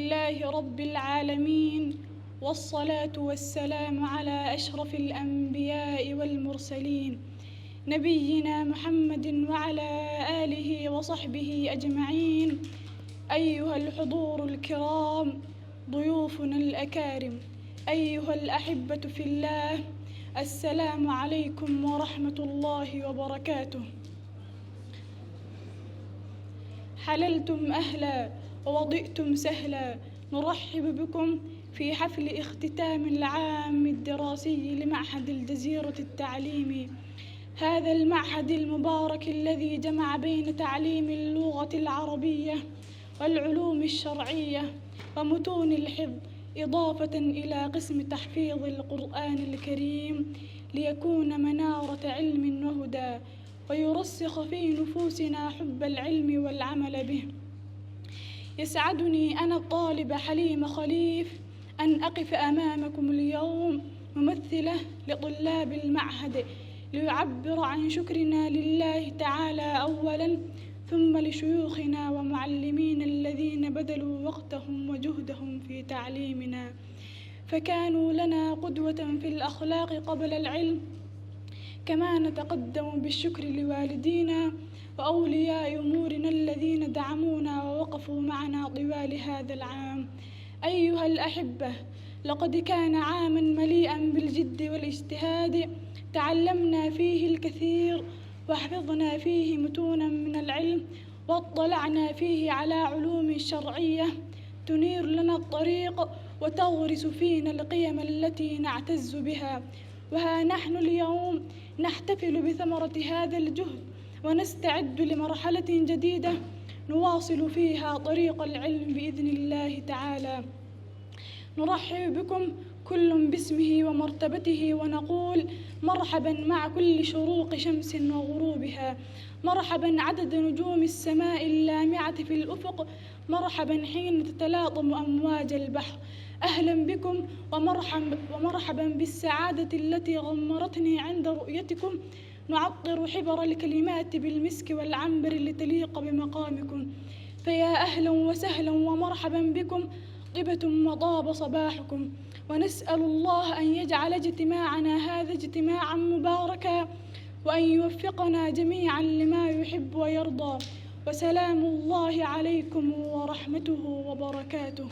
لله رب العالمين، والصلاة والسلام على أشرف الأنبياء والمرسلين نبينا محمد وعلى آله وصحبه أجمعين. أيها الحضور الكرام، ضيوفنا الأكارم، أيها الأحبة في الله، السلام عليكم ورحمة الله وبركاته. حللتم أهلا ووضئتم سهلا، نرحب بكم في حفل اختتام العام الدراسي لمعهد الجزيرة التعليمي. هذا المعهد المبارك الذي جمع بين تعليم اللغة العربية والعلوم الشرعية ومتون الحفظ، إضافة إلى قسم تحفيظ القرآن الكريم، ليكون منارة علم وهدى ويرسخ في نفوسنا حب العلم والعمل به. يسعدني أنا الطالبة حليمة خليف أن أقف أمامكم اليوم ممثلة لطلاب المعهد ليعبر عن شكرنا لله تعالى أولاً، ثم لشيوخنا ومعلمين الذين بذلوا وقتهم وجهدهم في تعليمنا، فكانوا لنا قدوة في الأخلاق قبل العلم. كما نتقدم بالشكر لوالدينا وأولياء أمورنا الذين دعمونا ووقفوا معنا طوال هذا العام. أيها الأحبة، لقد كان عاماً مليئاً بالجد والاجتهاد، تعلمنا فيه الكثير وحفظنا فيه متوناً من العلم، واطلعنا فيه على علوم شرعية تنير لنا الطريق وتغرس فينا القيم التي نعتز بها. وها نحن اليوم نحتفل بثمرة هذا الجهد ونستعد لمرحلة جديدة نواصل فيها طريق العلم بإذن الله تعالى. نرحب بكم كل باسمه ومرتبته ونقول مرحبا مع كل شروق شمس وغروبها، مرحبا عدد نجوم السماء اللامعة في الأفق، مرحبا حين تتلاطم أمواج البحر. أهلا بكم ومرحبا بالسعادة التي غمرتني عند رؤيتكم. نعطر حبر الكلمات بالمسك والعنبر لتليق بمقامكم، فيا أهلا وسهلا ومرحبا بكم، طبتم وطاب صباحكم. ونسأل الله أن يجعل اجتماعنا هذا اجتماعا مباركا، وأن يوفقنا جميعا لما يحب ويرضى. وسلام الله عليكم ورحمته وبركاته.